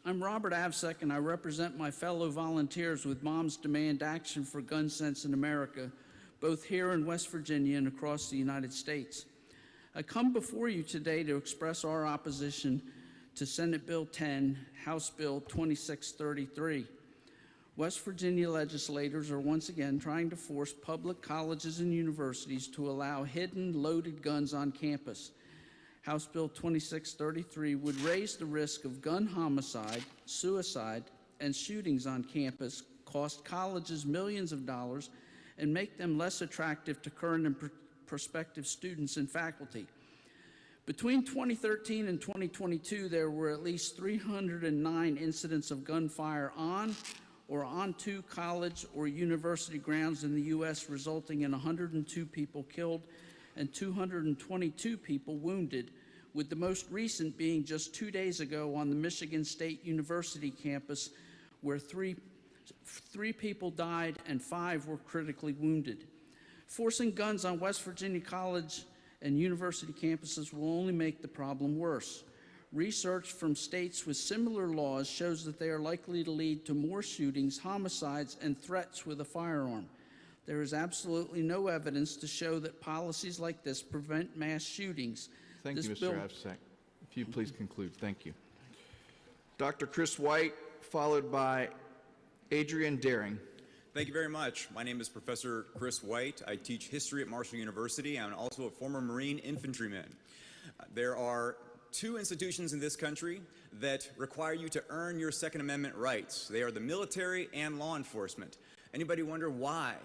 I'm Robert Avsek, and I represent my fellow volunteers with Moms Demand Action for Gun Sense in America, both here in West Virginia and across the United States. I come before you today to express our opposition to Senate Bill 10, House Bill 2633. West Virginia legislators are once again trying to force public colleges and universities to allow hidden loaded guns on campus. House Bill 2633 would raise the risk of gun homicide, suicide, and shootings on campus, cost colleges millions of dollars, and make them less attractive to current and prospective students and faculty. Between 2013 and 2022, there were at least 309 incidents of gunfire on or onto college or university grounds in the U.S., resulting in 102 people killed and 222 people wounded, with the most recent being just 2 days ago on the Michigan State University campus, where three people died and 5 were critically wounded. Forcing guns on West Virginia college and university campuses will only make the problem worse. Research from states with similar laws shows that they are likely to lead to more shootings, homicides, and threats with a firearm. There is absolutely no evidence to show that policies like this prevent mass shootings. Thank you, Mr. Avsek. If you please conclude. Thank you. Dr. Chris White, followed by Adrian Daring. Thank you very much. My name is Professor Chris White. I teach history at Marshall University. I'm also a former Marine infantryman. There are 2 institutions in this country that require you to earn your Second Amendment rights. They are the military and law enforcement. Anybody wonder why?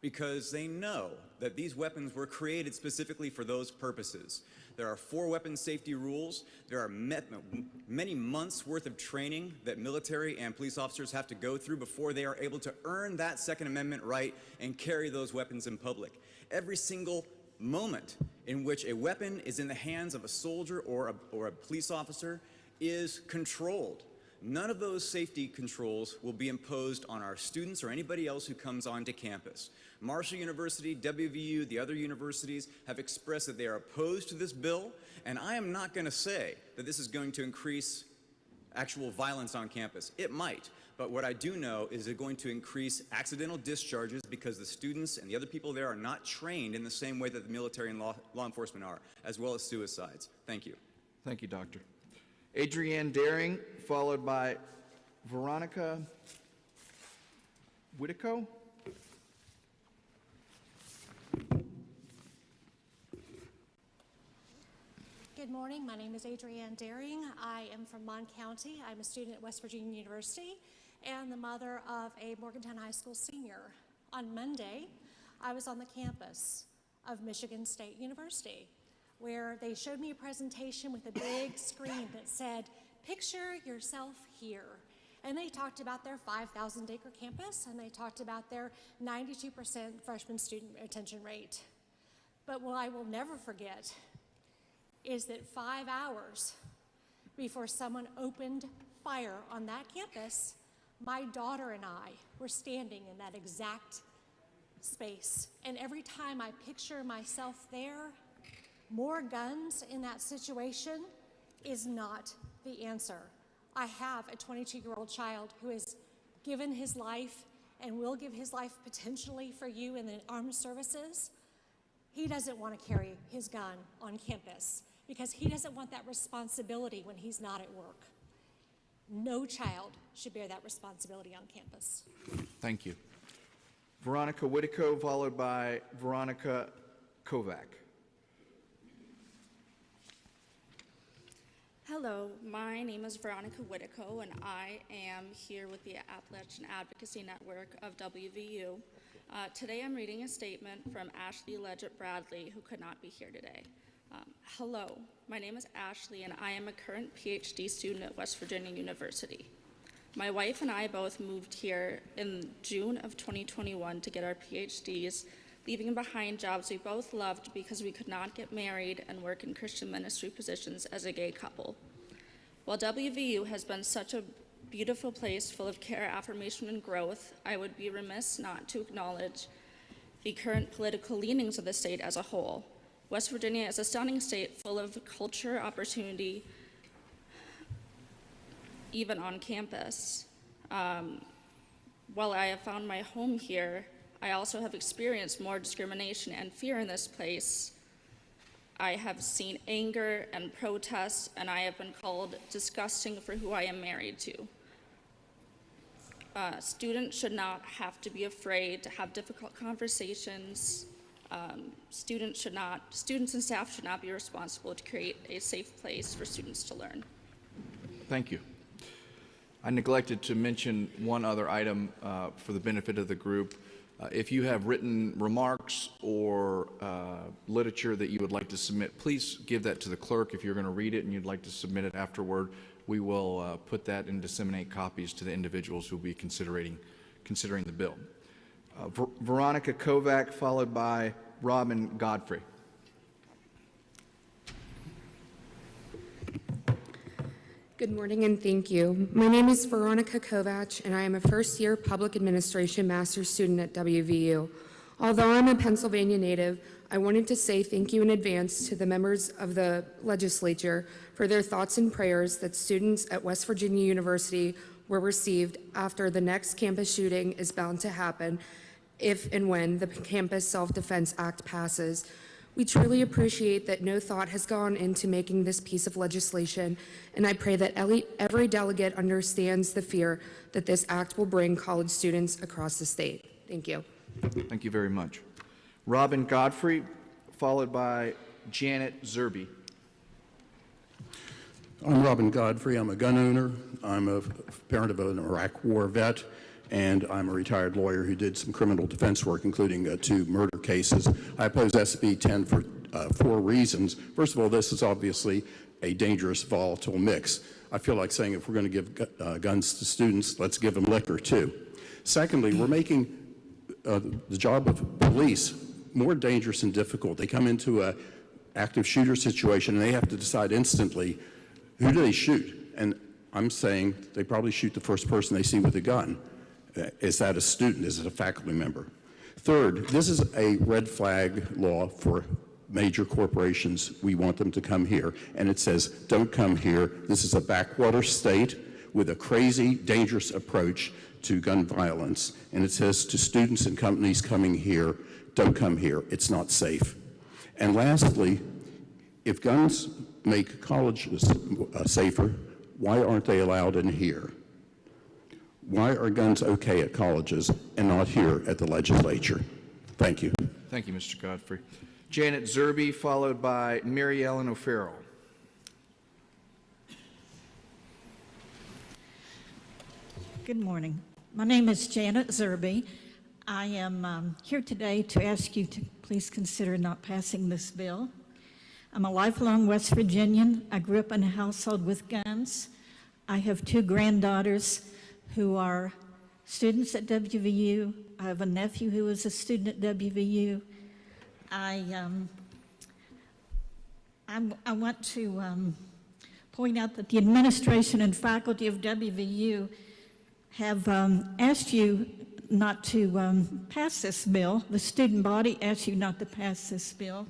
Because they know that these weapons were created specifically for those purposes. There are 4 weapon safety rules. There are many months worth of training that military and police officers have to go through before they are able to earn that Second Amendment right and carry those weapons in public. Every single moment in which a weapon is in the hands of a soldier or a police officer is controlled. None of those safety controls will be imposed on our students or anybody else who comes onto campus. Marshall University, WVU, the other universities have expressed that they are opposed to this bill, and I am not going to say that this is going to increase actual violence on campus. It might, but what I do know is it's going to increase accidental discharges because the students and the other people there are not trained in the same way that the military and law enforcement are, as well as suicides. Thank you. Thank you, Doctor. Adrienne Daring, followed by Veronica Whitico. Good morning. My name is Adrienne Daring. I am from Mon County. I'm a student at West Virginia University and the mother of a Morgantown High School senior. On Monday, I was on the campus of Michigan State University, where they showed me a presentation with a big screen that said, "Picture yourself here." And they talked about their 5,000-acre campus, and they talked about their 92% freshman student retention rate. But what I will never forget is that 5 hours before someone opened fire on that campus, my daughter and I were standing in that exact space. And every time I picture myself there, more guns in that situation is not the answer. I have a 22-year-old child who has given his life and will give his life potentially for you in the armed services. He doesn't want to carry his gun on campus because he doesn't want that responsibility when he's not at work. No child should bear that responsibility on campus. Thank you. Veronica Whitico, followed by Veronica Kovac. Hello, my name is Veronica Whitico, and I am here with the Appalachian Advocacy Network of WVU. Today I'm reading a statement from Ashley Leggett Bradley, who could not be here today. Hello, my name is Ashley, and I am a current PhD student at West Virginia University. My wife and I both moved here in June of 2021 to get our PhDs, leaving behind jobs we both loved because we could not get married and work in Christian ministry positions as a gay couple. While WVU has been such a beautiful place full of care, affirmation, and growth, I would be remiss not to acknowledge the current political leanings of the state as a whole. West Virginia is a stunning state full of culture, opportunity, even on campus. While I have found my home here, I also have experienced more discrimination and fear in this place. I have seen anger and protests, and I have been called disgusting for who I am married to. Students should not have to be afraid to have difficult conversations. Students and staff should not be responsible to create a safe place for students to learn. Thank you. I neglected to mention one other item for the benefit of the group. If you have written remarks or literature that you would like to submit, please give that to the clerk. If you're going to read it and you'd like to submit it afterward, we will put that and disseminate copies to the individuals who will be considering the bill. Veronica Kovac, followed by Robin Godfrey. Good morning and thank you. My name is Veronica Kovac, and I am a first-year public administration master's student at WVU. Although I'm a Pennsylvania native, I wanted to say thank you in advance to the members of the legislature for their thoughts and prayers that students at West Virginia University were received after the next campus shooting is bound to happen if and when the Campus Self-Defense Act passes. We truly appreciate that no thought has gone into making this piece of legislation, and I pray that every delegate understands the fear that this act will bring college students across the state. Thank you. Thank you very much. Robin Godfrey, followed by Janet Zerby. I'm Robin Godfrey. I'm a gun owner. I'm a parent of an Iraq War vet, and I'm a retired lawyer who did some criminal defense work, including 2 murder cases. I oppose SB10 for 4 reasons. First of all, this is obviously a dangerous, volatile mix. I feel like saying if we're going to give guns to students, let's give them liquor too. Secondly, we're making the job of police more dangerous and difficult. They come into an active shooter situation and they have to decide instantly, who do they shoot? And I'm saying they probably shoot the first person they see with a gun. Is that a student? Is it a faculty member? Third, this is a red flag law for major corporations. We want them to come here. And it says, don't come here. This is a backwater state with a crazy, dangerous approach to gun violence. And it says to students and companies coming here, don't come here. It's not safe. And lastly, if guns make colleges safer, why aren't they allowed in here? Why are guns okay at colleges and not here at the legislature? Thank you. Thank you, Mr. Godfrey. Janet Zerby, followed by Mary Ellen O'Farrell. Good morning. My name is Janet Zerby. I am here today to ask you to please consider not passing this bill. I'm a lifelong West Virginian. I grew up in a household with guns. I have 2 granddaughters who are students at WVU. I have a nephew who is a student at WVU. I want to point out that the administration and faculty of WVU have asked you not to pass this bill. The student body asked you not to pass this bill.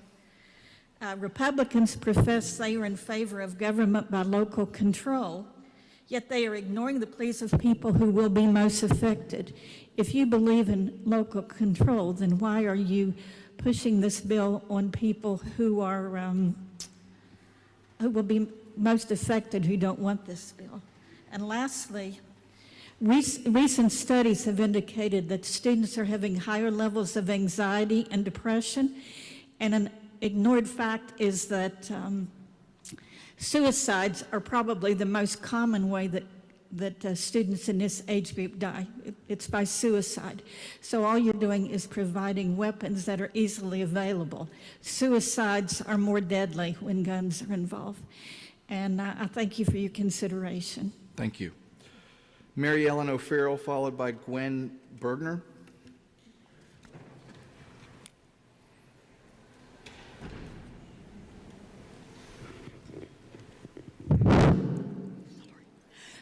Republicans profess they are in favor of government by local control, yet they are ignoring the pleas of people who will be most affected. If you believe in local control, then why are you pushing this bill on people who are who will be most affected, who don't want this bill? And lastly, recent studies have indicated that students are having higher levels of anxiety and depression, and an ignored fact is that suicides are probably the most common way that students in this age group die. It's by suicide. So all you're doing is providing weapons that are easily available. Suicides are more deadly when guns are involved. And I thank you for your consideration. Thank you. Mary Ellen O'Farrell, followed by Gwen Bergner.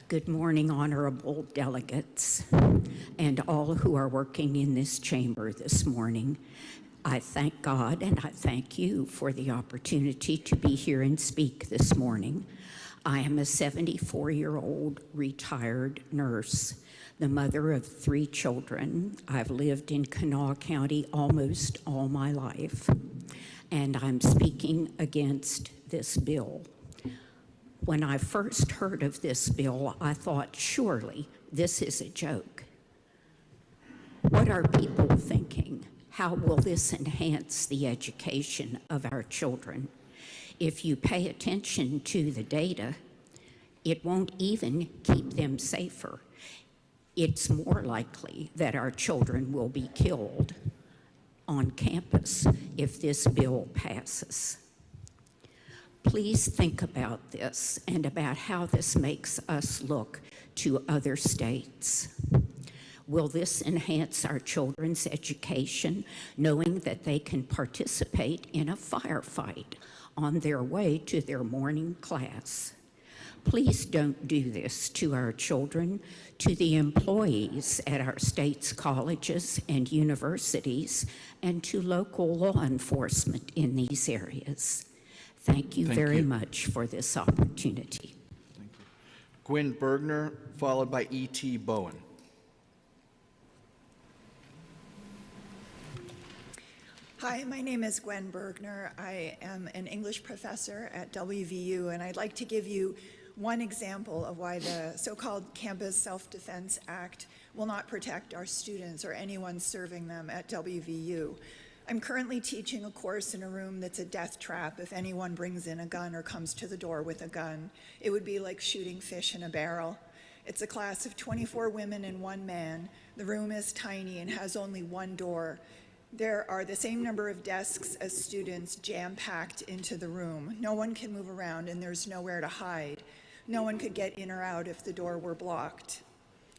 Good morning, honorable delegates, and all who are working in this chamber this morning. I thank God and I thank you for the opportunity to be here and speak this morning. I am a 74-year-old retired nurse, the mother of 3 children. I've lived in Kanawha County almost all my life, and I'm speaking against this bill. When I first heard of this bill, I thought, surely this is a joke. What are people thinking? How will this enhance the education of our children? If you pay attention to the data, it won't even keep them safer. It's more likely that our children will be killed on campus if this bill passes. Please think about this and about how this makes us look to other states. Will this enhance our children's education, knowing that they can participate in a firefight on their way to their morning class? Please don't do this to our children, to the employees at our state's colleges and universities, and to local law enforcement in these areas. Thank you very much for this opportunity. Thank you. Gwen Bergner, followed by E.T. Bowen. Hi, my name is Gwen Bergner. I am an English professor at WVU, and I'd like to give you one example of why the so-called Campus Self-Defense Act will not protect our students or anyone serving them at WVU. I'm currently teaching a course in a room that's a death trap if anyone brings in a gun or comes to the door with a gun. It would be like shooting fish in a barrel. It's a class of 24 women and 1 man. The room is tiny and has only 1 door. There are the same number of desks as students jam-packed into the room. No one can move around and there's nowhere to hide. No one could get in or out if the door were blocked.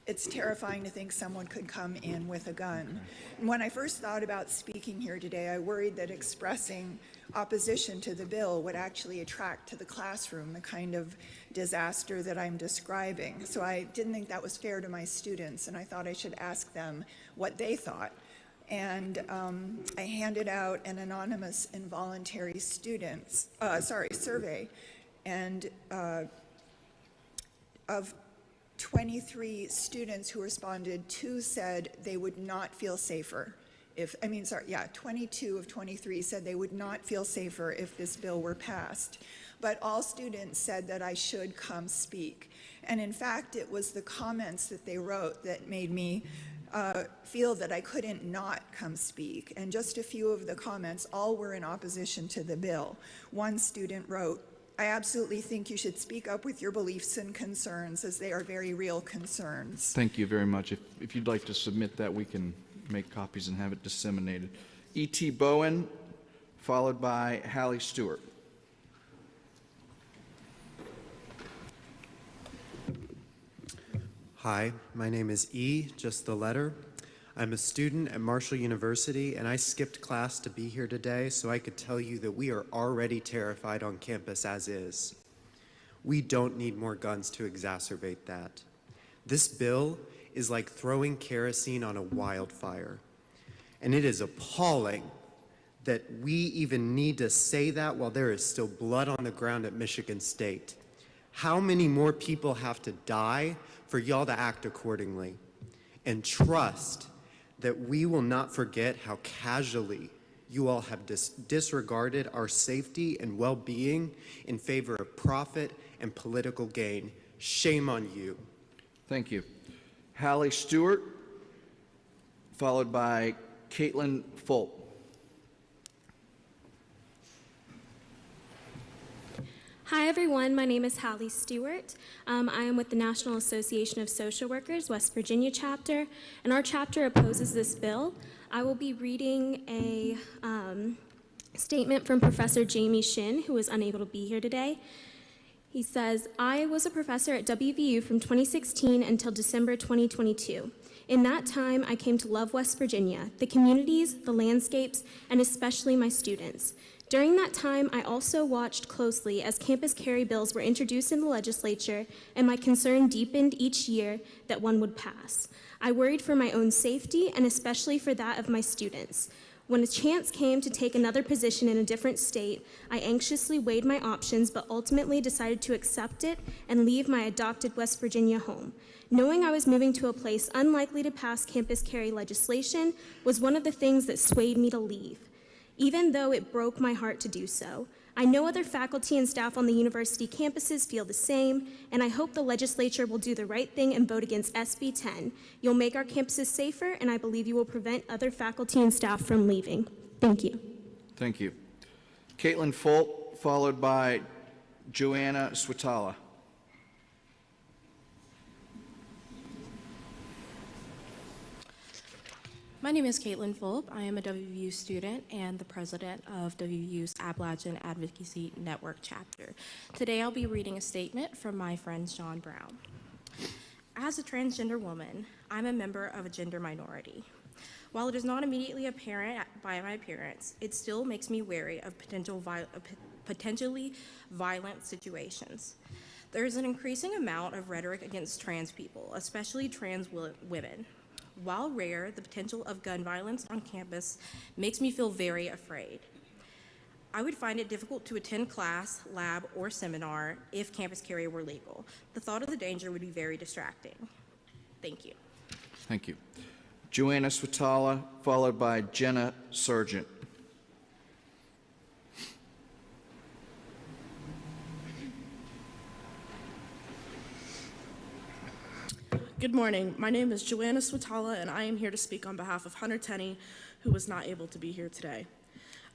It's terrifying to think someone could come in with a gun. And when I first thought about speaking here today, I worried that expressing opposition to the bill would actually attract to the classroom the kind of disaster that I'm describing. So I didn't think that was fair to my students, and I thought I should ask them what they thought. And I handed out an anonymous involuntary survey, and of 23 students who responded, 2 said they would not feel safer 22 of 23 said they would not feel safer if this bill were passed. But all students said that I should come speak. And in fact, it was the comments that they wrote that made me feel that I couldn't not come speak. And just a few of the comments, all were in opposition to the bill. One student wrote, "I absolutely think you should speak up with your beliefs and concerns, as they are very real concerns." Thank you very much. If you'd like to submit that, we can make copies and have it disseminated. E.T. Bowen, followed by Hallie Stewart. Hi, my name is E, just the letter. I'm a student at Marshall University, and I skipped class to be here today so I could tell you that we are already terrified on campus as is. We don't need more guns to exacerbate that. This bill is like throwing kerosene on a wildfire, and it is appalling that we even need to say that while there is still blood on the ground at Michigan State. How many more people have to die for y'all to act accordingly? And trust that we will not forget how casually you all have disregarded our safety and well-being in favor of profit and political gain. Shame on you. Thank you. Hallie Stewart, followed by Caitlin Fulp. Hi everyone, my name is Hallie Stewart. I am with the National Association of Social Workers, West Virginia chapter, and our chapter opposes this bill. I will be reading a statement from Professor Jamie Shin, who is unable to be here today. He says, "I was a professor at WVU from 2016 until December 2022. In that time, I came to love West Virginia, the communities, the landscapes, and especially my students. During that time, I also watched closely as campus carry bills were introduced in the legislature, and my concern deepened each year that one would pass. I worried for my own safety and especially for that of my students. When a chance came to take another position in a different state, I anxiously weighed my options, but ultimately decided to accept it and leave my adopted West Virginia home. Knowing I was moving to a place unlikely to pass campus carry legislation was one of the things that swayed me to leave, even though it broke my heart to do so. I know other faculty and staff on the university campuses feel the same, and I hope the legislature will do the right thing and vote against SB10. You'll make our campuses safer, and I believe you will prevent other faculty and staff from leaving. Thank you. Thank you. Caitlin Folt, followed by Joanna Switala. My name is Caitlin Fulp. I am a WVU student and the president of WVU's Appalachian Advocacy Network chapter. Today I'll be reading a statement from my friend John Brown. As a transgender woman, I'm a member of a gender minority. While it is not immediately apparent by my appearance, it still makes me wary of potentially violent situations. There is an increasing amount of rhetoric against trans people, especially trans women. While rare, the potential of gun violence on campus makes me feel very afraid. I would find it difficult to attend class, lab, or seminar if campus carry were legal. The thought of the danger would be very distracting. Thank you. Thank you. Joanna Switala, followed by Jenna Sargent. Good morning. My name is Joanna Switala, and I am here to speak on behalf of Hunter Tenney, who was not able to be here today.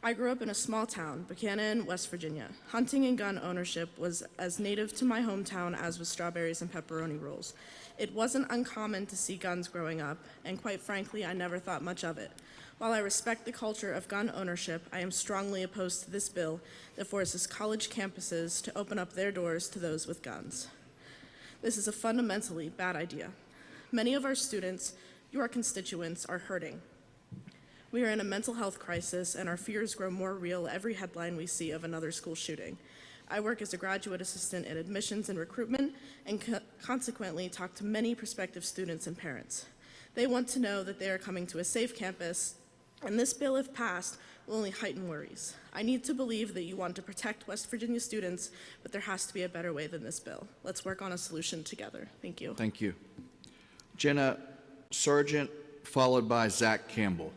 I grew up in a small town, Buchanan, West Virginia. Hunting and gun ownership was as native to my hometown as was strawberries and pepperoni rolls. It wasn't uncommon to see guns growing up, and quite frankly, I never thought much of it. While I respect the culture of gun ownership, I am strongly opposed to this bill that forces college campuses to open up their doors to those with guns. This is a fundamentally bad idea. Many of our students, your constituents, are hurting. We are in a mental health crisis, and our fears grow more real every headline we see of another school shooting. I work as a graduate assistant in admissions and recruitment, and consequently talk to many prospective students and parents. They want to know that they are coming to a safe campus, and this bill, if passed, will only heighten worries. I need to believe that you want to protect West Virginia students, but there has to be a better way than this bill. Let's work on a solution together. Thank you. Thank you. Jenna Sargent, followed by Zach Campbell.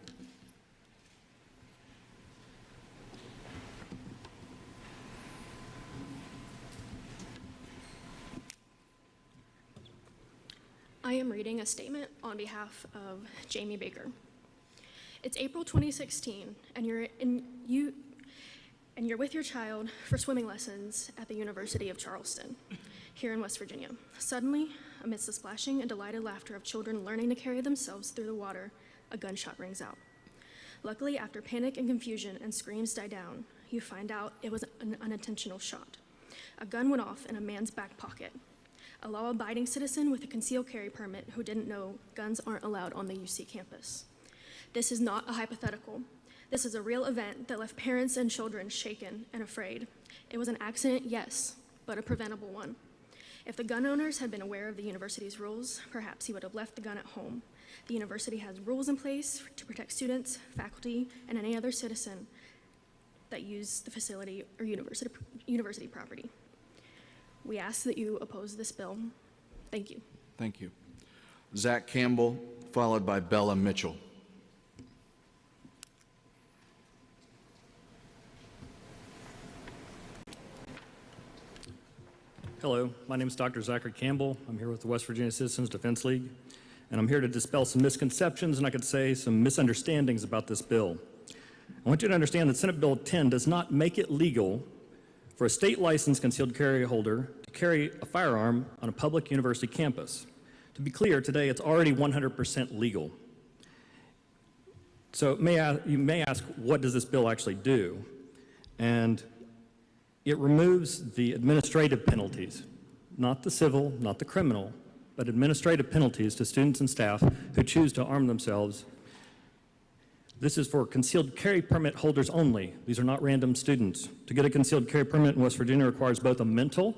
I am reading a statement on behalf of Jamie Baker. It's April 2016, and you're with your child for swimming lessons at the University of Charleston, here in West Virginia. Suddenly, amidst the splashing and delighted laughter of children learning to carry themselves through the water, a gunshot rings out. Luckily, after panic and confusion and screams die down, you find out it was an unintentional shot. A gun went off in a man's back pocket. A law-abiding citizen with a concealed carry permit who didn't know guns aren't allowed on the UC campus. This is not a hypothetical. This is a real event that left parents and children shaken and afraid. It was an accident, yes, but a preventable one. If the gun owners had been aware of the university's rules, perhaps he would have left the gun at home. The university has rules in place to protect students, faculty, and any other citizen that use the facility or university property. We ask that you oppose this bill. Thank you. Thank you. Zach Campbell, followed by Bella Mitchell. Hello, my name is Dr. Zachary Campbell. I'm here with the West Virginia Citizens Defense League, and I'm here to dispel some misconceptions and I could say some misunderstandings about this bill. I want you to understand that Senate Bill 10 does not make it legal for a state licensed concealed carry holder to carry a firearm on a public university campus. To be clear, today it's already 100% legal. So you may ask, what does this bill actually do? And it removes the administrative penalties, not the civil, not the criminal, but administrative penalties to students and staff who choose to arm themselves. This is for concealed carry permit holders only. These are not random students. To get a concealed carry permit in West Virginia requires both a mental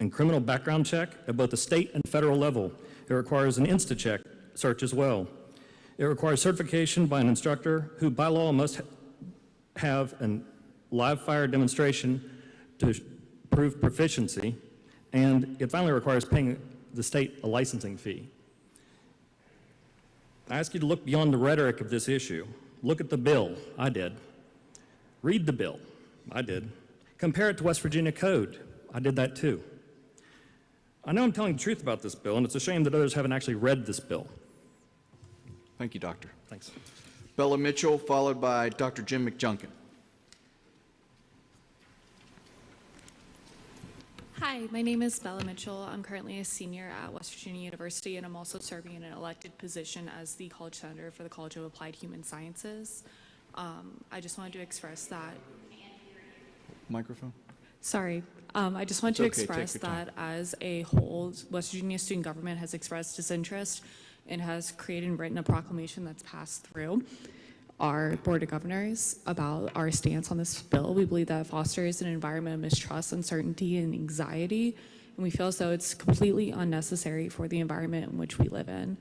and criminal background check at both the state and federal level. It requires an InstaCheck search as well. It requires certification by an instructor who by law must have a live fire demonstration to prove proficiency, and it finally requires paying the state a licensing fee. I ask you to look beyond the rhetoric of this issue. Look at the bill. I did. Read the bill. I did. Compare it to West Virginia Code. I did that too. I know I'm telling the truth about this bill, and it's a shame that others haven't actually read this bill. Thank you, Doctor. Thanks. Bella Mitchell, followed by Dr. Jim McJunkin. Hi, my name is Bella Mitchell. I'm currently a senior at West Virginia University, and I'm also serving in an elected position as the college senator for the College of Applied Human Sciences. I just wanted to express that. Microphone. Sorry. I just want to It's okay, express take your time. that as a whole, West Virginia student government has expressed disinterest and has created and written a proclamation that's passed through our Board of Governors about our stance on this bill. We believe that it fosters an environment of mistrust, uncertainty, and anxiety, and we feel as though it's completely unnecessary for the environment in which we live in.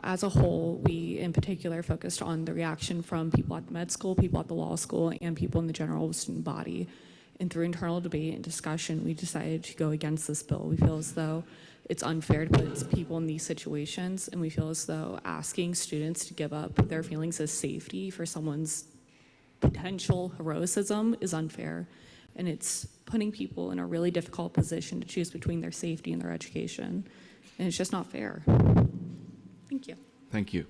As a whole, we in particular focused on the reaction from people at the med school, people at the law school, and people in the general student body. And through internal debate and discussion, we decided to go against this bill. We feel as though it's unfair to put people in these situations, and we feel as though asking students to give up their feelings of safety for someone's potential heroism is unfair, and it's putting people in a really difficult position to choose between their safety and their education, and it's just not fair. Thank you. Thank you.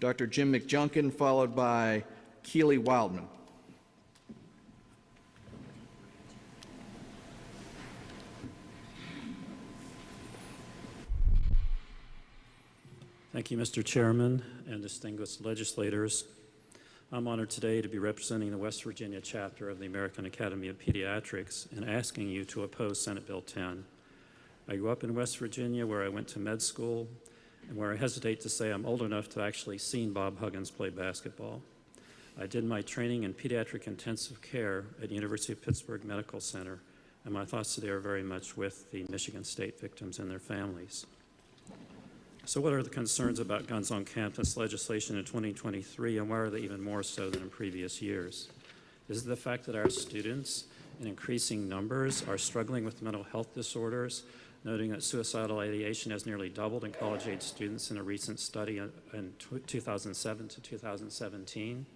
Dr. Jim McJunkin, followed by Keely Wildman. Thank you, Mr. Chairman and distinguished legislators. I'm honored today to be representing the West Virginia chapter of the American Academy of Pediatrics and asking you to oppose Senate Bill 10. I grew up in West Virginia, where I went to med school and where I hesitate to say I'm old enough to actually seen Bob Huggins play basketball. I did my training in pediatric intensive care at University of Pittsburgh Medical Center, and my thoughts today are very much with the Michigan State victims and their families. So what are the concerns about guns on campus legislation in 2023, and why are they even more so than in previous years? Is it the fact that our students in increasing numbers are struggling with mental health disorders, noting that suicidal ideation has nearly doubled in college-age students in a recent study in 2007 to 2017?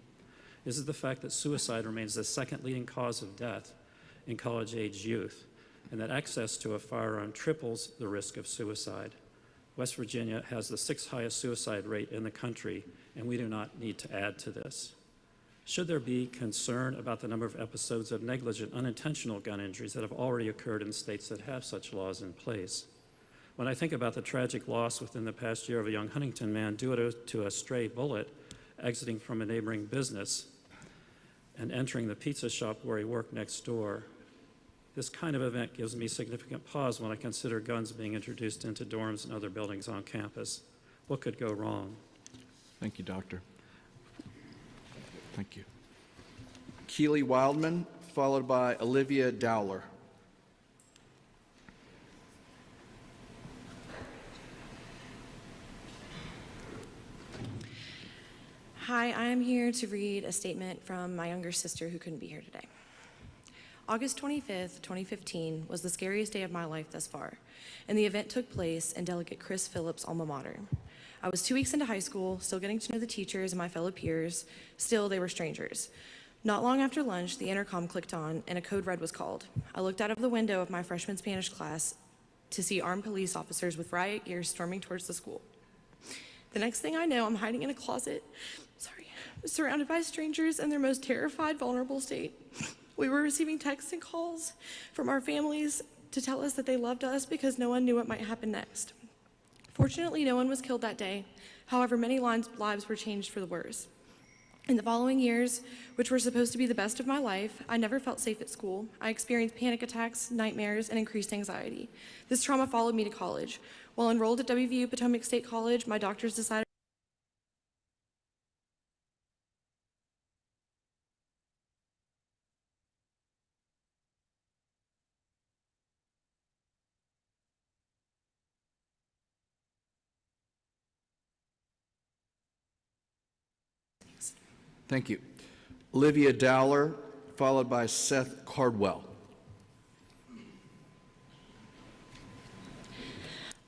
Is it the fact that suicide remains the second leading cause of death in college-age youth, and that access to a firearm triples the risk of suicide? West Virginia has the 6th highest suicide rate in the country, and we do not need to add to this. Should there be concern about the number of episodes of negligent, unintentional gun injuries that have already occurred in states that have such laws in place? When I think about the tragic loss within the past year of a young Huntington man due to a stray bullet exiting from a neighboring business and entering the pizza shop where he worked next door, this kind of event gives me significant pause when I consider guns being introduced into dorms and other buildings on campus. What could go wrong? Thank you, Doctor. Thank you. Keely Wildman, followed by Olivia Dowler. Hi, I am here to read a statement from my younger sister who couldn't be here today. August 25th, 2015 was the scariest day of my life thus far, and the event took place in Delegate Chris Phillips' alma mater. I was 2 weeks into high school, still getting to know the teachers and my fellow peers. Still, they were strangers. Not long after lunch, the intercom clicked on and a code red was called. I looked out of the window of my freshman Spanish class to see armed police officers with riot gear storming towards the school. The next thing I know, I'm hiding in a closet, surrounded by strangers in their most terrified, vulnerable state. We were receiving texts and calls from our families to tell us that they loved us because no one knew what might happen next. Fortunately, no one was killed that day. However, many lives were changed for the worse. In the following years, which were supposed to be the best of my life, I never felt safe at school. I experienced panic attacks, nightmares, and increased anxiety. This trauma followed me to college. While enrolled at WVU Potomac State College, my doctors decided Thank you. Olivia Dowler, followed by Seth Cardwell.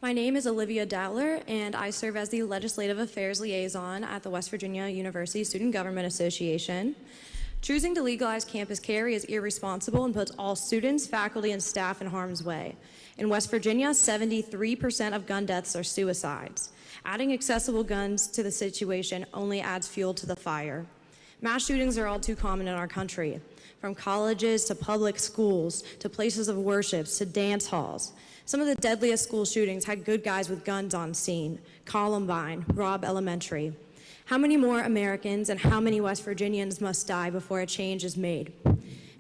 My name is Olivia Dowler, and I serve as the Legislative Affairs Liaison at the West Virginia University Student Government Association. Choosing to legalize campus carry is irresponsible and puts all students, faculty, and staff in harm's way. In West Virginia, 73% of gun deaths are suicides. Adding accessible guns to the situation only adds fuel to the fire. Mass shootings are all too common in our country, from colleges to public schools to places of worship to dance halls. Some of the deadliest school shootings had good guys with guns on scene. Columbine, Robb Elementary. How many more Americans and how many West Virginians must die before a change is made?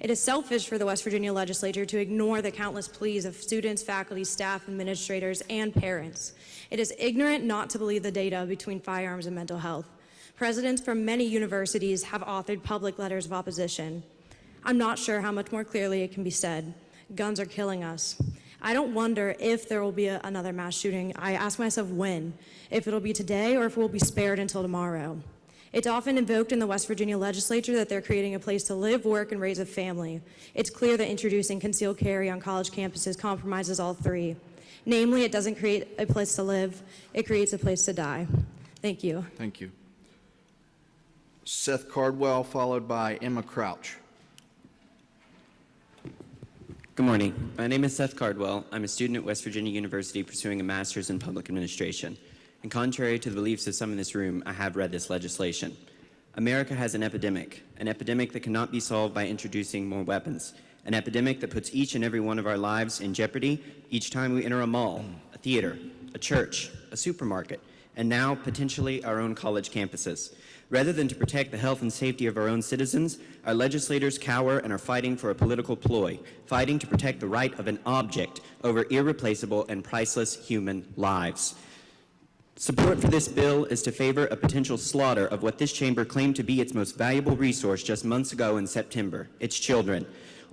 It is selfish for the West Virginia legislature to ignore the countless pleas of students, faculty, staff, administrators, and parents. It is ignorant not to believe the data between firearms and mental health. Presidents from many universities have authored public letters of opposition. I'm not sure how much more clearly it can be said. Guns are killing us. I don't wonder if there will be another mass shooting. I ask myself when, if it'll be today or if we'll be spared until tomorrow. It's often invoked in the West Virginia legislature that they're creating a place to live, work, and raise a family. It's clear that introducing concealed carry on college campuses compromises all three. Namely, it doesn't create a place to live, it creates a place to die. Thank you. Thank you. Seth Cardwell, followed by Emma Crouch. Good morning. My name is Seth Cardwell. I'm a student at West Virginia University pursuing a master's in public administration. And contrary to the beliefs of some in this room, I have read this legislation. America has an epidemic that cannot be solved by introducing more weapons, an epidemic that puts each and every one of our lives in jeopardy each time we enter a mall, a theater, a church, a supermarket, and now potentially our own college campuses. Rather than to protect the health and safety of our own citizens, our legislators cower and are fighting for a political ploy, fighting to protect the right of an object over irreplaceable and priceless human lives. Support for this bill is to favor a potential slaughter of what this chamber claimed to be its most valuable resource just months ago in September, its children,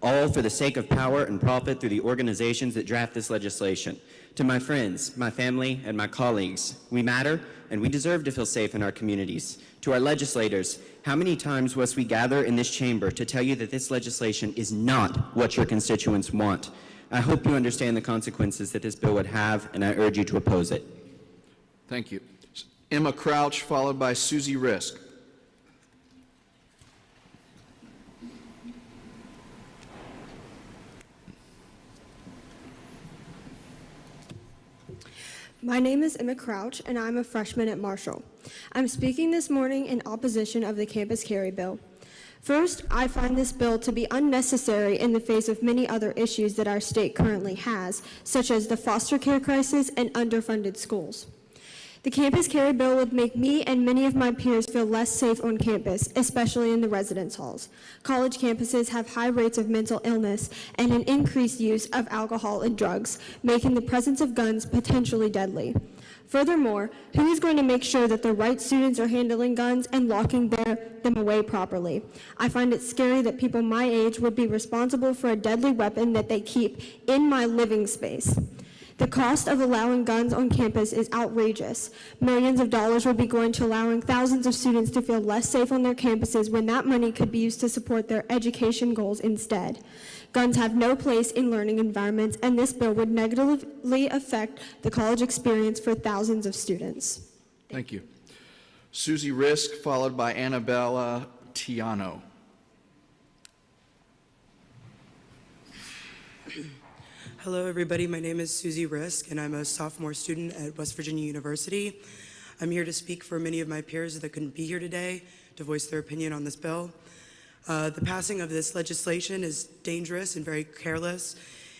all for the sake of power and profit through the organizations that draft this legislation. To my friends, my family, and my colleagues, we matter and we deserve to feel safe in our communities. To our legislators, how many times must we gather in this chamber to tell you that this legislation is not what your constituents want? I hope you understand the consequences that this bill would have, and I urge you to oppose it. Thank you. Emma Crouch, followed by Susie Risk. My name is Emma Crouch, and I'm a freshman at Marshall. I'm speaking this morning in opposition of the campus carry bill. First, I find this bill to be unnecessary in the face of many other issues that our state currently has, such as the foster care crisis and underfunded schools. The campus carry bill would make me and many of my peers feel less safe on campus, especially in the residence halls. College campuses have high rates of mental illness and an increased use of alcohol and drugs, making the presence of guns potentially deadly. Furthermore, who is going to make sure that the right students are handling guns and locking them away properly? I find it scary that people my age would be responsible for a deadly weapon that they keep in my living space. The cost of allowing guns on campus is outrageous. Millions of dollars will be going to allowing thousands of students to feel less safe on their campuses when that money could be used to support their education goals instead. Guns have no place in learning environments, and this bill would negatively affect the college experience for thousands of students. Thank you. Susie Risk, followed by Annabella Tiano. Hello, everybody. My name is Susie Risk, and I'm a sophomore student at West Virginia University. I'm here to speak for many of my peers that couldn't be here today to voice their opinion on this bill. The passing of this legislation is dangerous and very careless.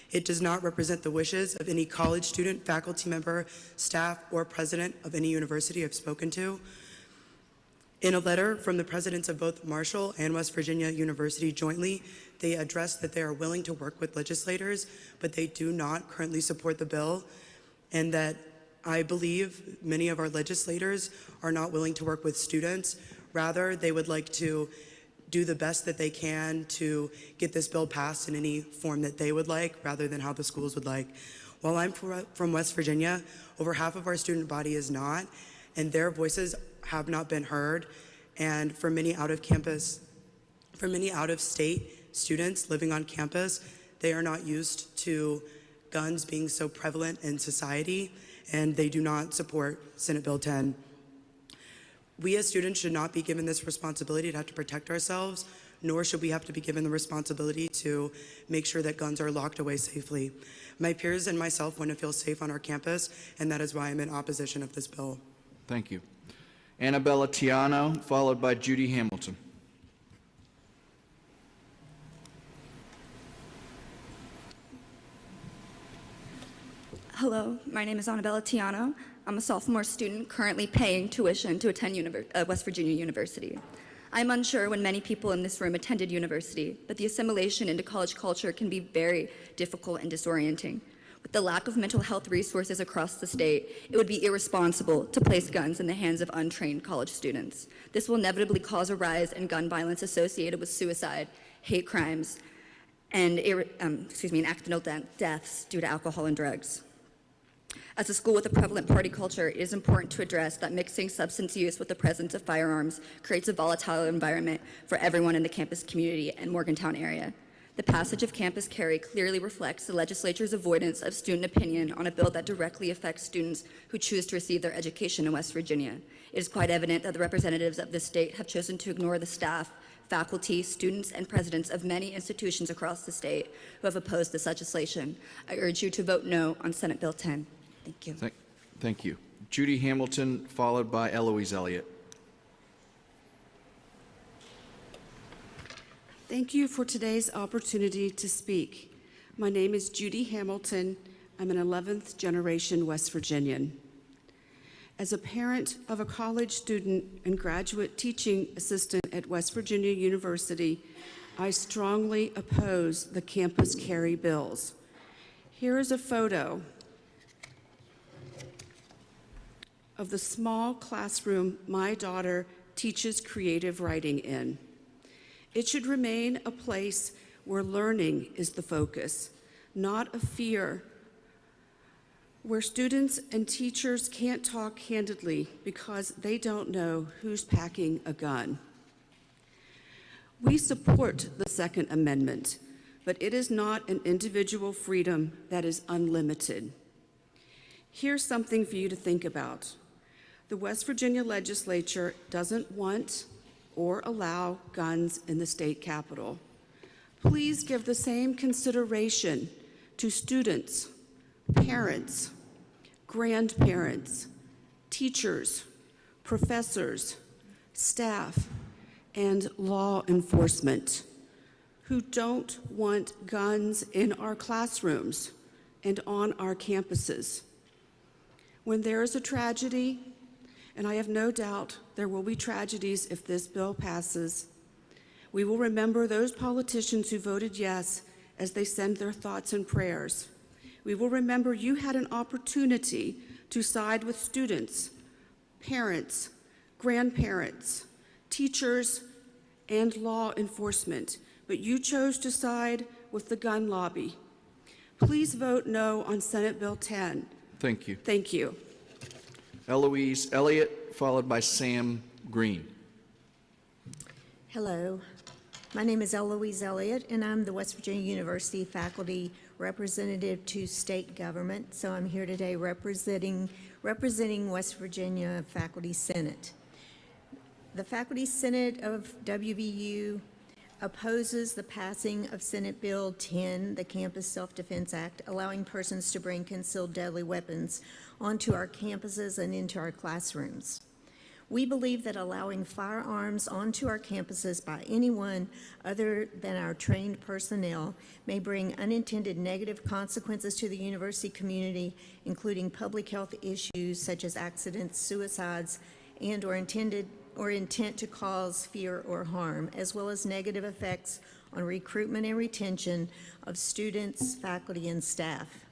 It does not represent the wishes of any college student, faculty member, staff, or president of any university I've spoken to. In a letter from the presidents of both Marshall and West Virginia University jointly, they addressed that they are willing to work with legislators, but they do not currently support the bill, and that I believe many of our legislators are not willing to work with students. Rather, they would like to do the best that they can to get this bill passed in any form that they would like, rather than how the schools would like. While I'm from West Virginia, over half of our student body is not, and their voices have not been heard, And for many out-of-state students living on campus, they are not used to guns being so prevalent in society, and they do not support Senate Bill 10. We as students should not be given this responsibility to have to protect ourselves, nor should we have to be given the responsibility to make sure that guns are locked away safely. My peers and myself want to feel safe on our campus, and that is why I'm in opposition of this bill. Thank you. Annabella Tiano, followed by Judy Hamilton. Hello, my name is Annabella Tiano. I'm a sophomore student currently paying tuition to attend West Virginia University. I'm unsure when many people in this room attended university, but the assimilation into college culture can be very difficult and disorienting. With the lack of mental health resources across the state, it would be irresponsible to place guns in the hands of untrained college students. This will inevitably cause a rise in gun violence associated with suicide, hate crimes, and accidental deaths due to alcohol and drugs. As a school with a prevalent party culture, it is important to address that mixing substance use with the presence of firearms creates a volatile environment for everyone in the campus community and Morgantown area. The passage of campus carry clearly reflects the legislature's avoidance of student opinion on a bill that directly affects students who choose to receive their education in West Virginia. It is quite evident that the representatives of the state have chosen to ignore the staff, faculty, students, and presidents of many institutions across the state who have opposed this legislation. I urge you to vote no on Senate Bill 10. Thank you. Thank you. Judy Hamilton, followed by Eloise Elliott. Thank you for today's opportunity to speak. My name is Judy Hamilton. I'm an 11th generation West Virginian. As a parent of a college student and graduate teaching assistant at West Virginia University, I strongly oppose the campus carry bills. Here is a photo of the small classroom my daughter teaches creative writing in. It should remain a place where learning is the focus, not a fear, where students and teachers can't talk candidly because they don't know who's packing a gun. We support the Second Amendment, but it is not an individual freedom that is unlimited. Here's something for you to think about. The West Virginia legislature doesn't want or allow guns in the state capitol. Please give the same consideration to students, parents, grandparents, teachers, professors, staff, and law enforcement who don't want guns in our classrooms and on our campuses. When there is a tragedy, and I have no doubt there will be tragedies if this bill passes, we will remember those politicians who voted yes as they send their thoughts and prayers. We will remember you had an opportunity to side with students, parents, grandparents, teachers, and law enforcement, but you chose to side with the gun lobby. Please vote no on Senate Bill 10. Thank you. Thank you. Eloise Elliott, followed by Sam Green. Hello, my name is Eloise Elliott, and I'm the West Virginia University faculty representative to state government. So I'm here today representing West Virginia Faculty Senate. The Faculty Senate of WVU opposes the passing of Senate Bill 10, the Campus Self-Defense Act, allowing persons to bring concealed deadly weapons onto our campuses and into our classrooms. We believe that allowing firearms onto our campuses by anyone other than our trained personnel may bring unintended negative consequences to the university community, including public health issues such as accidents, suicides, and/or intent to cause fear or harm, as well as negative effects on recruitment and retention of students, faculty, and staff.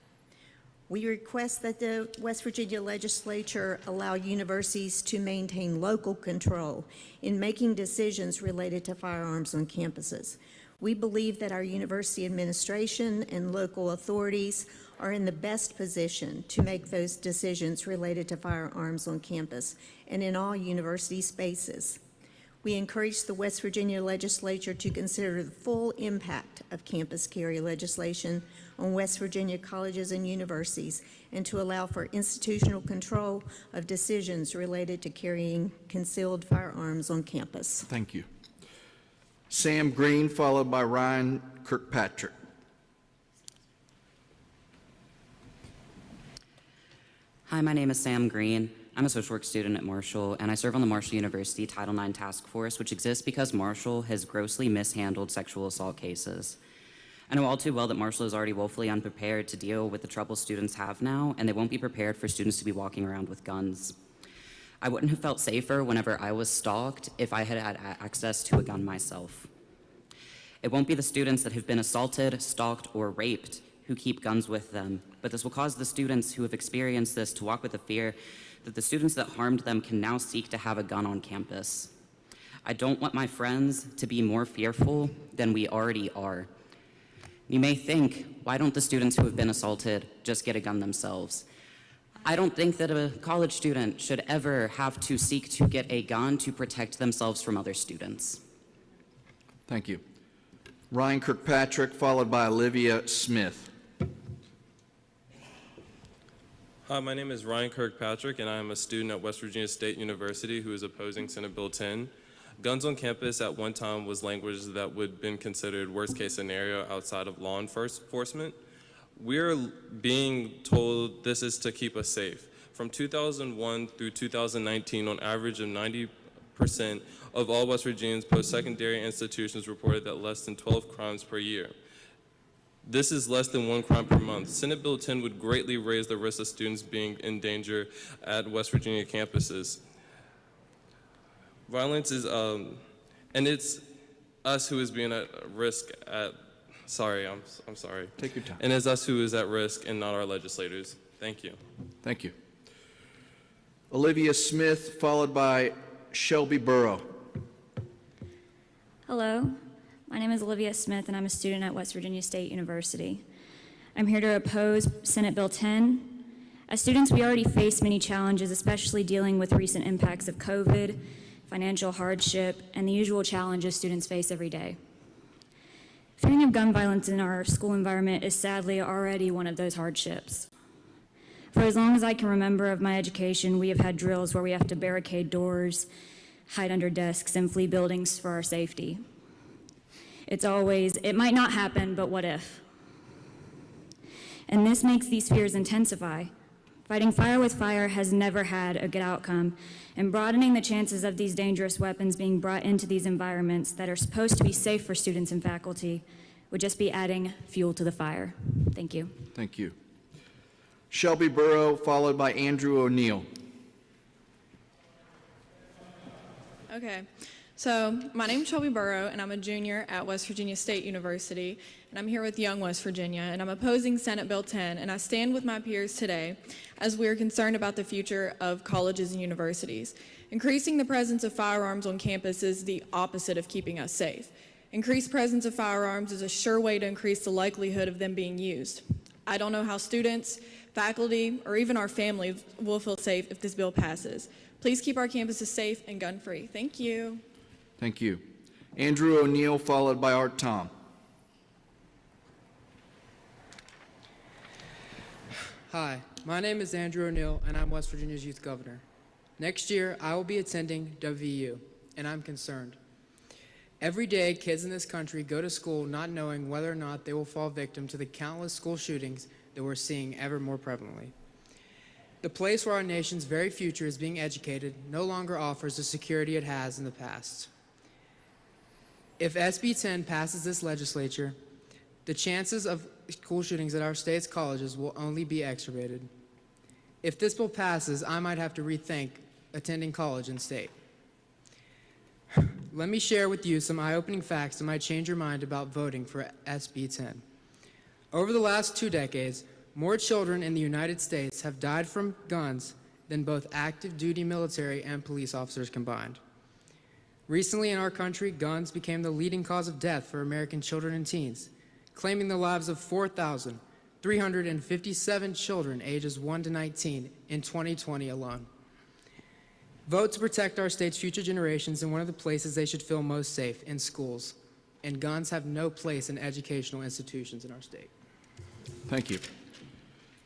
We request that the West Virginia legislature allow universities to maintain local control in making decisions related to firearms on campuses. We believe that our university administration and local authorities are in the best position to make those decisions related to firearms on campus and in all university spaces. We encourage the West Virginia legislature to consider the full impact of campus carry legislation on West Virginia colleges and universities and to allow for institutional control of decisions related to carrying concealed firearms on campus. Thank you. Sam Green, followed by Ryan Kirkpatrick. Hi, my name is Sam Green. I'm a social work student at Marshall, and I serve on the Marshall University Title IX Task Force, which exists because Marshall has grossly mishandled sexual assault cases. I know all too well that Marshall is already woefully unprepared to deal with the trouble students have now, and they won't be prepared for students to be walking around with guns. I wouldn't have felt safer whenever I was stalked if I had had access to a gun myself. It won't be the students that have been assaulted, stalked, or raped who keep guns with them, but this will cause the students who have experienced this to walk with the fear that the students that harmed them can now seek to have a gun on campus. I don't want my friends to be more fearful than we already are. You may think, why don't the students who have been assaulted just get a gun themselves? I don't think that a college student should ever have to seek to get a gun to protect themselves from other students. Thank you. Ryan Kirkpatrick, followed by Olivia Smith. Hi, my name is Ryan Kirkpatrick, and I am a student at West Virginia State University who is opposing Senate Bill 10. Guns on campus at one time was language that would have been considered worst-case scenario outside of law enforcement. We're being told this is to keep us safe. From 2001 through 2019, on average of 90% of all West Virginians post-secondary institutions reported that less than 12 crimes per year. This is less than 1 crime per month. Senate Bill 10 would greatly raise the risk of students being in danger at West Virginia campuses. Violence is, and it's us who is being at risk at, sorry, I'm sorry. Take your time. And it's us who is at risk and not our legislators. Thank you. Thank you. Olivia Smith, followed by Shelby Burrow. Hello, my name is Olivia Smith, and I'm a student at West Virginia State University. I'm here to oppose Senate Bill 10. As students, we already face many challenges, especially dealing with recent impacts of COVID, financial hardship, and the usual challenges students face every day. Fearing of gun violence in our school environment is sadly already one of those hardships. For as long as I can remember of my education, we have had drills where we have to barricade doors, hide under desks, and flee buildings for our safety. It's always, it might not happen, but what if? And this makes these fears intensify. Fighting fire with fire has never had a good outcome, and broadening the chances of these dangerous weapons being brought into these environments that are supposed to be safe for students and faculty would just be adding fuel to the fire. Thank you. Thank you. Shelby Burrow, followed by Andrew O'Neill. Okay, so my name is Shelby Burrow, and I'm a junior at West Virginia State University, and I'm here with Young West Virginia, and I'm opposing Senate Bill 10, and I stand with my peers today as we are concerned about the future of colleges and universities. Increasing the presence of firearms on campus is the opposite of keeping us safe. Increased presence of firearms is a sure way to increase the likelihood of them being used. I don't know how students, faculty, or even our families will feel safe if this bill passes. Please keep our campuses safe and gun-free. Thank you. Thank you. Andrew O'Neill, followed by Art Tom. Hi, my name is Andrew O'Neill, and I'm West Virginia's youth governor. Next year, I will be attending WVU, and I'm concerned. Every day, kids in this country go to school not knowing whether or not they will fall victim to the countless school shootings that we're seeing ever more prevalently. The place where our nation's very future is being educated no longer offers the security it has in the past. If SB 10 passes this legislature, the chances of school shootings at our state's colleges will only be exacerbated. If this bill passes, I might have to rethink attending college in state. Let me share with you some eye-opening facts that might change your mind about voting for SB 10. Over the last 2 decades, more children in the United States have died from guns than both active duty military and police officers combined. Recently in our country, guns became the leading cause of death for American children and teens, claiming the lives of 4,357 children ages 1 to 19 in 2020 alone. Vote to protect our state's future generations in one of the places they should feel most safe, in schools. And guns have no place in educational institutions in our state. Thank you.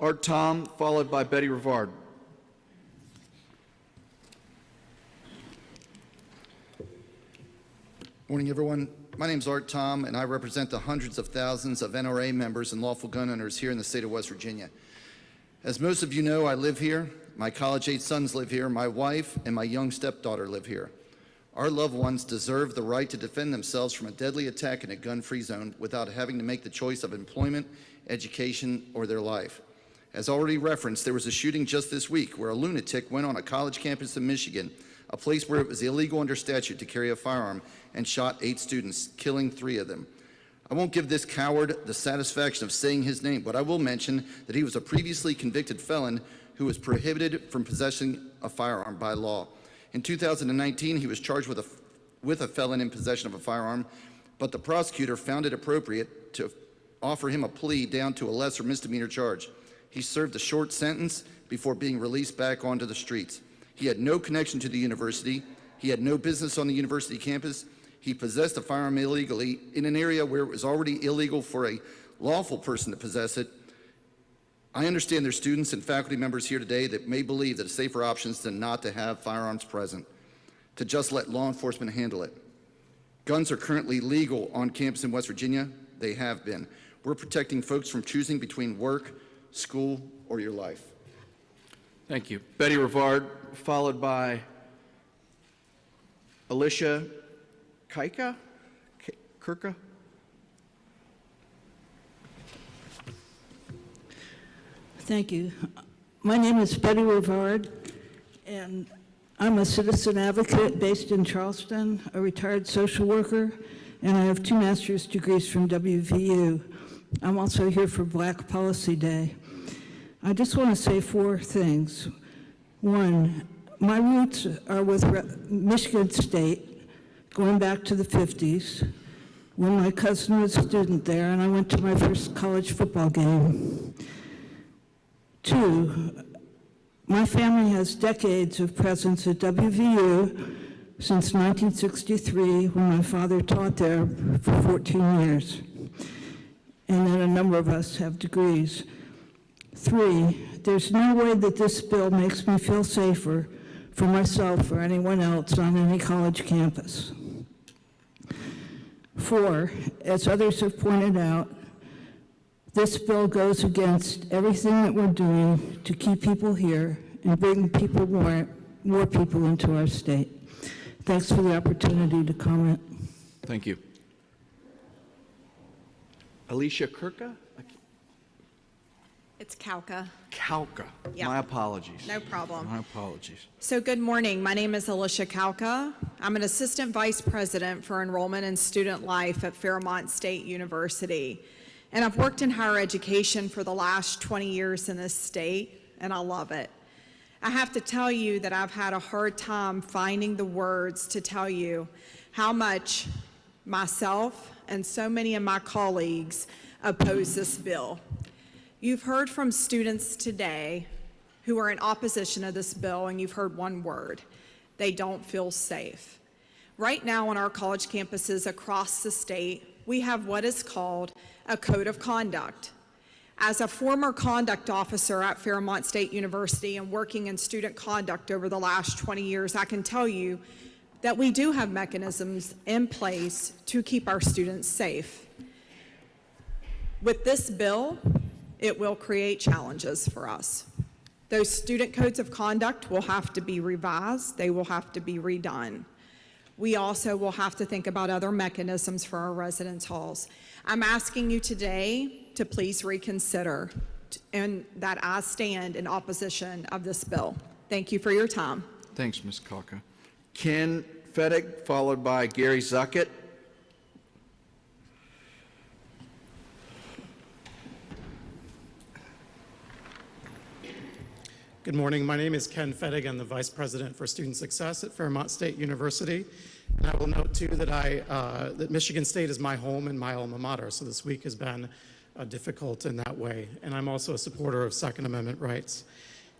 Art Tom, followed by Betty Rivard. Morning, everyone. My name is Art Tom, and I represent the hundreds of thousands of NRA members and lawful gun owners here in the state of West Virginia. As most of you know, I live here. My college-age sons live here. My wife and my young stepdaughter live here. Our loved ones deserve the right to defend themselves from a deadly attack in a gun-free zone without having to make the choice of employment, education, or their life. As already referenced, there was a shooting just this week where a lunatic went on a college campus in Michigan, a place where it was illegal under statute to carry a firearm, and shot 8 students, killing 3 of them. I won't give this coward the satisfaction of saying his name, but I will mention that he was a previously convicted felon who was prohibited from possessing a firearm by law. In 2019, he was charged with a felon in possession of a firearm, but the prosecutor found it appropriate to offer him a plea down to a lesser misdemeanor charge. He served a short sentence before being released back onto the streets. He had no connection to the university. He had no business on the university campus. He possessed a firearm illegally in an area where it was already illegal for a lawful person to possess it. I understand there's students and faculty members here today that may believe that a safer option is not to have firearms present, to just let law enforcement handle it. Guns are currently legal on campus in West Virginia. They have been. We're protecting folks from choosing between work, school, or your life. Thank you. Betty Rivard, followed by Alicia Kirka? Thank you. My name is Betty Rivard, and I'm a citizen advocate based in Charleston, a retired social worker, and I have 2 master's degrees from WVU. I'm also here for Black Policy Day. I just want to say 4 things. 1, my roots are with Michigan State, going back to the 50s, when my cousin was a student there, and I went to my first college football game. 2, my family has decades of presence at WVU since 1963, when my father taught there for 14 years. And then a number of us have degrees. 3, there's no way that this bill makes me feel safer for myself or anyone else on any college campus. 4, as others have pointed out, this bill goes against everything that we're doing to keep people here and bring people more people into our state. Thanks for the opportunity to comment. Thank you. Alicia Kirka? It's Kauka. Kauka. Yeah. My apologies. No problem. My apologies. So good morning. My name is Alicia Kauka. I'm an assistant vice president for enrollment and student life at Fairmont State University. And I've worked in higher education for the last 20 years in this state, and I love it. I have to tell you that I've had a hard time finding the words to tell you how much myself and so many of my colleagues oppose this bill. You've heard from students today who are in opposition to this bill, and you've heard one word: they don't feel safe. Right now on our college campuses across the state, we have what is called a code of conduct. As a former conduct officer at Fairmont State University and working in student conduct over the last 20 years, I can tell you that we do have mechanisms in place to keep our students safe. With this bill, it will create challenges for us. Those student codes of conduct will have to be revised. They will have to be redone. We also will have to think about other mechanisms for our residence halls. I'm asking you today to please reconsider, and that I stand in opposition of this bill. Thank you for your time. Thanks, Ms. Kauka. Ken Fettig, followed by Gary Zuckett. Good morning. My name is Ken Fettig. I'm the Vice President for Student Success at Fairmont State University. And I will note, too, that that Michigan State is my home and my alma mater, so this week has been difficult in that way. And I'm also a supporter of Second Amendment rights.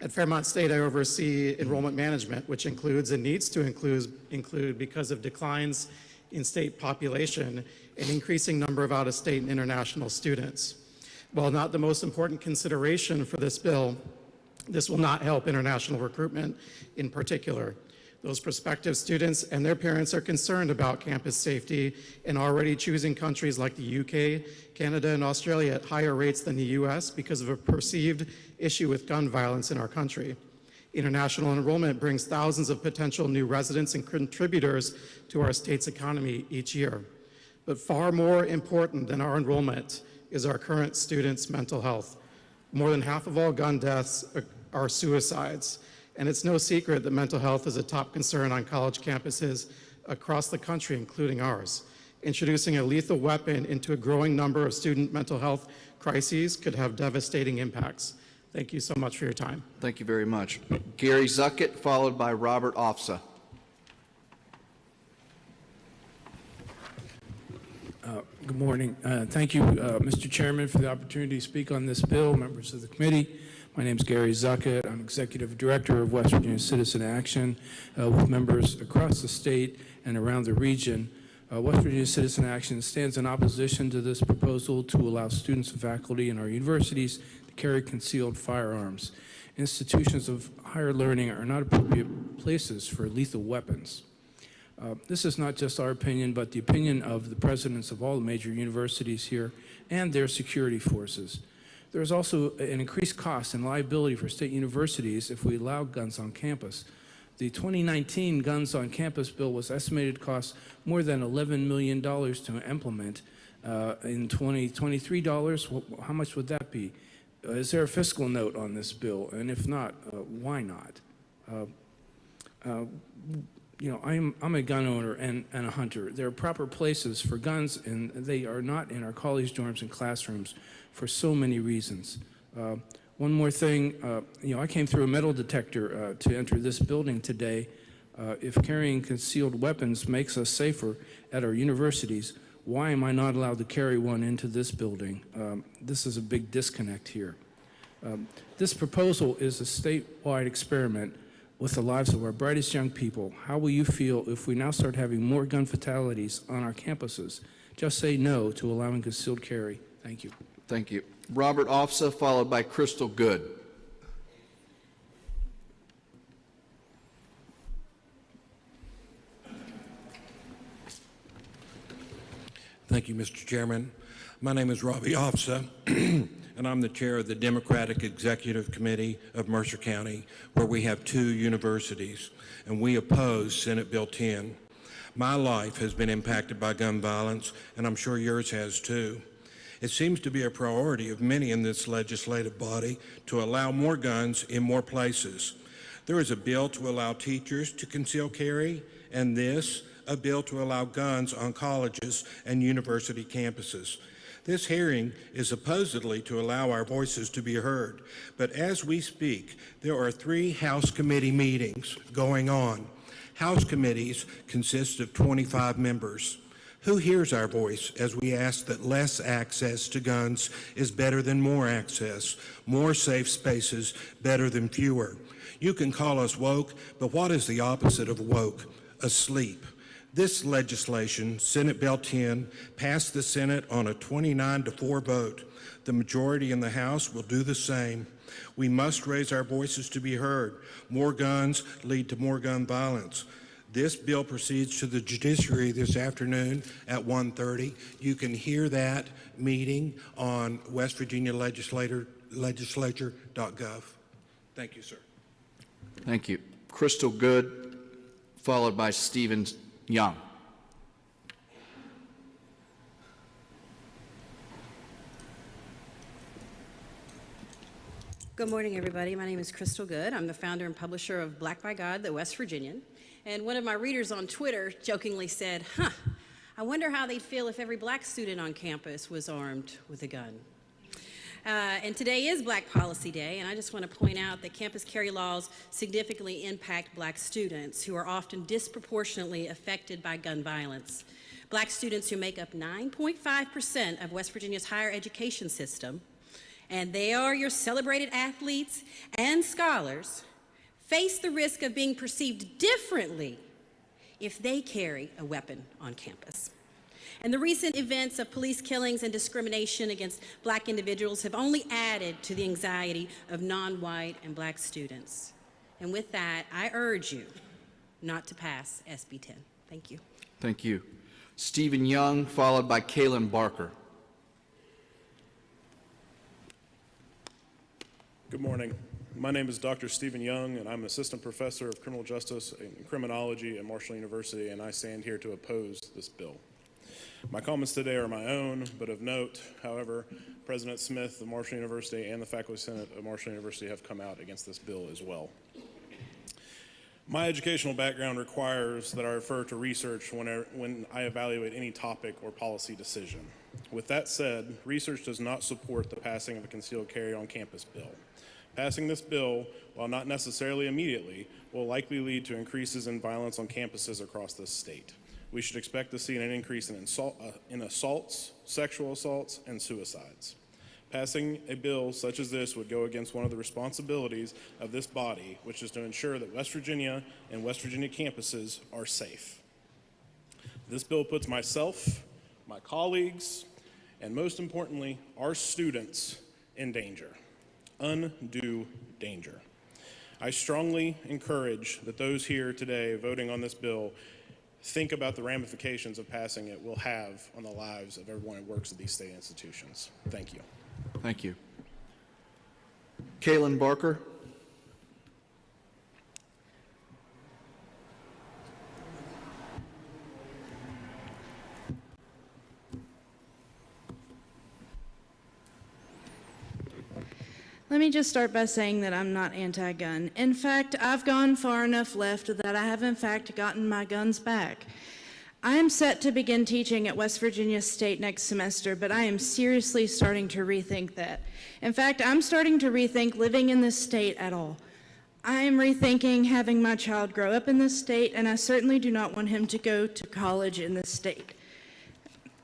At Fairmont State, I oversee enrollment management, which includes and needs to include because of declines in state population, an increasing number of out-of-state and international students. While not the most important consideration for this bill, this will not help international recruitment in particular. Those prospective students and their parents are concerned about campus safety and already choosing countries like the UK, Canada, and Australia at higher rates than the US because of a perceived issue with gun violence in our country. International enrollment brings thousands of potential new residents and contributors to our state's economy each year. But far more important than our enrollment is our current students' mental health. More than half of all gun deaths are suicides. And it's no secret that mental health is a top concern on college campuses across the country, including ours. Introducing a lethal weapon into a growing number of student mental health crises could have devastating impacts. Thank you so much for your time. Thank you very much. Gary Zuckett, followed by Robert Ofsa. Good morning. Thank you, Mr. Chairman, for the opportunity to speak on this bill, members of the committee. My name is Gary Zuckett. I'm Executive Director of West Virginia Citizen Action with members across the state and around the region. West Virginia Citizen Action stands in opposition to this proposal to allow students and faculty in our universities to carry concealed firearms. Institutions of higher learning are not appropriate places for lethal weapons. This is not just our opinion, but the opinion of the presidents of all the major universities here and their security forces. There is also an increased cost and liability for state universities if we allow guns on campus. The 2019 Guns on Campus bill was estimated to cost more than $11 million to implement. In 2023 dollars, how much would that be? Is there a fiscal note on this bill? And if not, why not? You know, I'm a gun owner and a hunter. There are proper places for guns, and they are not in our college dorms and classrooms for so many reasons. One more thing, you know, I came through a metal detector to enter this building today. If carrying concealed weapons makes us safer at our universities, why am I not allowed to carry one into this building? This is a big disconnect here. This proposal is a statewide experiment with the lives of our brightest young people. How will you feel if we now start having more gun fatalities on our campuses? Just say no to allowing concealed carry. Thank you. Thank you. Robert Ofsa, followed by Crystal Good. Thank you, Mr. Chairman. My name is Robbie Ofsa, and I'm the chair of the Democratic Executive Committee of Mercer County, where we have 2 universities, and we oppose Senate Bill 10. My life has been impacted by gun violence, and I'm sure yours has too. It seems to be a priority of many in this legislative body to allow more guns in more places. There is a bill to allow teachers to conceal carry, and a bill to allow guns on colleges and university campuses. This hearing is supposedly to allow our voices to be heard, but as we speak, there are 3 House committee meetings going on. House committees consist of 25 members. Who hears our voice as we ask that less access to guns is better than more access, more safe spaces better than fewer? You can call us woke, but what is the opposite of woke? Asleep. This legislation, Senate Bill 10, passed the Senate on a 29-4 vote. The majority in the House will do the same. We must raise our voices to be heard. More guns lead to more gun violence. This bill proceeds to the judiciary this afternoon at 1:30. You can hear that meeting on West Virginia legislature.gov. Thank you, sir. Thank you. Crystal Good, followed by Stephen Young. Good morning, everybody. My name is Crystal Good. I'm the founder and publisher of Black by God, the West Virginian. And one of my readers on Twitter jokingly said, I wonder how they'd feel if every black student on campus was armed with a gun. And today is Black Policy Day, and I just want to point out that campus carry laws significantly impact black students who are often disproportionately affected by gun violence. Black students who make up 9.5% of West Virginia's higher education system and they are your celebrated athletes and scholars, face the risk of being perceived differently if they carry a weapon on campus. And the recent events of police killings and discrimination against Black individuals have only added to the anxiety of non-white and Black students. And with that, I urge you not to pass SB10. Thank you. Thank you. Stephen Young, followed by Kaylin Barker. Good morning. My name is Dr. Stephen Young, and I'm an assistant professor of criminal justice and criminology at Marshall University, and I stand here to oppose this bill. My comments today are my own, but of note, however, President Smith of Marshall University and the Faculty Senate of Marshall University have come out against this bill as well. My educational background requires that I refer to research when I evaluate any topic or policy decision. With that said, research does not support the passing of a concealed carry on campus bill. Passing this bill, while not necessarily immediately, will likely lead to increases in violence on campuses across this state. We should expect to see an increase in assaults, sexual assaults, and suicides. Passing a bill such as this would go against one of the responsibilities of this body, which is to ensure that West Virginia and West Virginia campuses are safe. This bill puts myself, my colleagues, and most importantly, our students in danger, undue danger. I strongly encourage that those here today voting on this bill think about the ramifications of passing it will have on the lives of everyone who works at these state institutions. Thank you. Thank you. Kaylin Barker. Let me just start by saying that I'm not anti-gun. In fact, I've gone far enough left that I have in fact gotten my guns back. I am set to begin teaching at West Virginia State next semester, but I am seriously starting to rethink that. In fact, I'm starting to rethink living in this state at all. I am rethinking having my child grow up in this state, and I certainly do not want him to go to college in this state.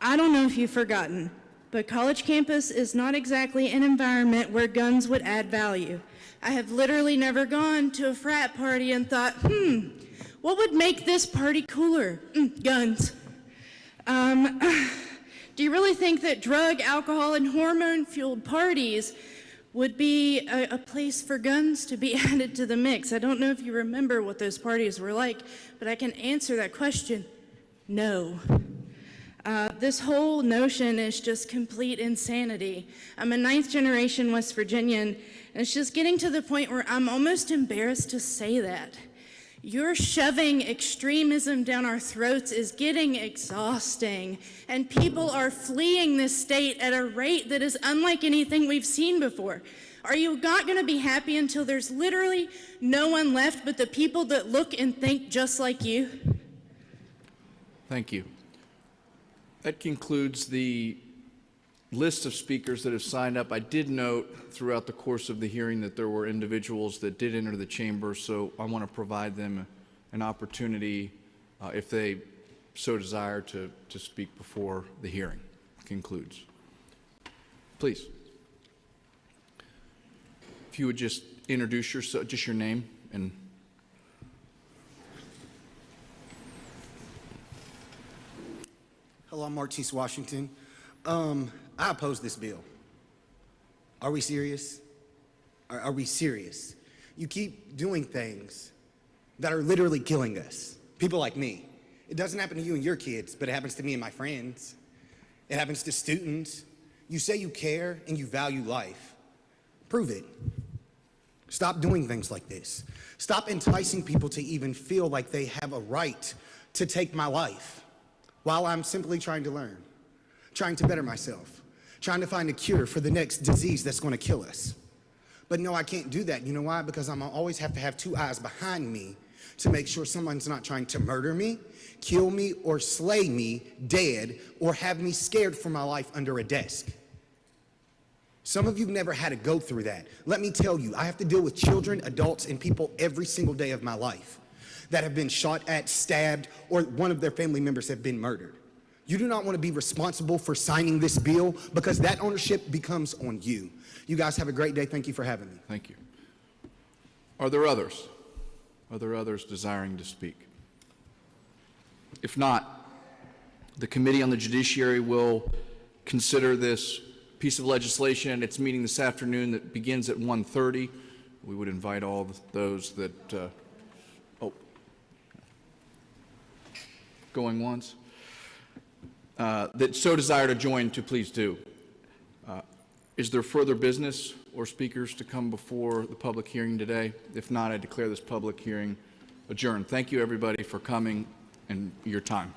I don't know if you've forgotten, but college campus is not exactly an environment where guns would add value. I have literally never gone to a frat party and thought, what would make this party cooler? Guns. Do you really think that drug, alcohol, and hormone-fueled parties would be a place for guns to be added to the mix? I don't know if you remember what those parties were like, but I can answer that question, no. This whole notion is just complete insanity. I'm a 9th generation West Virginian, and it's just getting to the point where I'm almost embarrassed to say that. Your shoving extremism down our throats is getting exhausting, and people are fleeing this state at a rate that is unlike anything we've seen before. Are you not going to be happy until there's literally no one left but the people that look and think just like you? Thank you. That concludes the list of speakers that have signed up. I did note throughout the course of the hearing that there were individuals that did enter the chamber, so I want to provide them an opportunity, if they so desire, to speak before the hearing concludes. Please. If you would just introduce yourself, just your name and... Hello, I'm Martise Washington. I oppose this bill. Are we serious? Are we serious? You keep doing things that are literally killing us. People like me. It doesn't happen to you and your kids, but it happens to me and my friends. It happens to students. You say you care and you value life. Prove it. Stop doing things like this. Stop enticing people to even feel like they have a right to take my life while I'm simply trying to learn, trying to better myself, trying to find a cure for the next disease that's going to kill us. But no, I can't do that. You know why? Because I'm always have to have two eyes behind me to make sure someone's not trying to murder me, kill me, or slay me dead, or have me scared for my life under a desk. Some of you never had to go through that. Let me tell you, I have to deal with children, adults, and people every single day of my life that have been shot at, stabbed, or one of their family members have been murdered. You do not want to be responsible for signing this bill because that ownership becomes on you. You guys have a great day. Thank you for having me. Thank you. Are there others? Are there others desiring to speak? If not, the Committee on the Judiciary will consider this piece of legislation at its meeting this afternoon that begins at 1:30. We would invite all those that, going once, that so desire to join to please do. Is there further business or speakers to come before the public hearing today? If not, I declare this public hearing adjourned. Thank you, everybody, for coming and your time.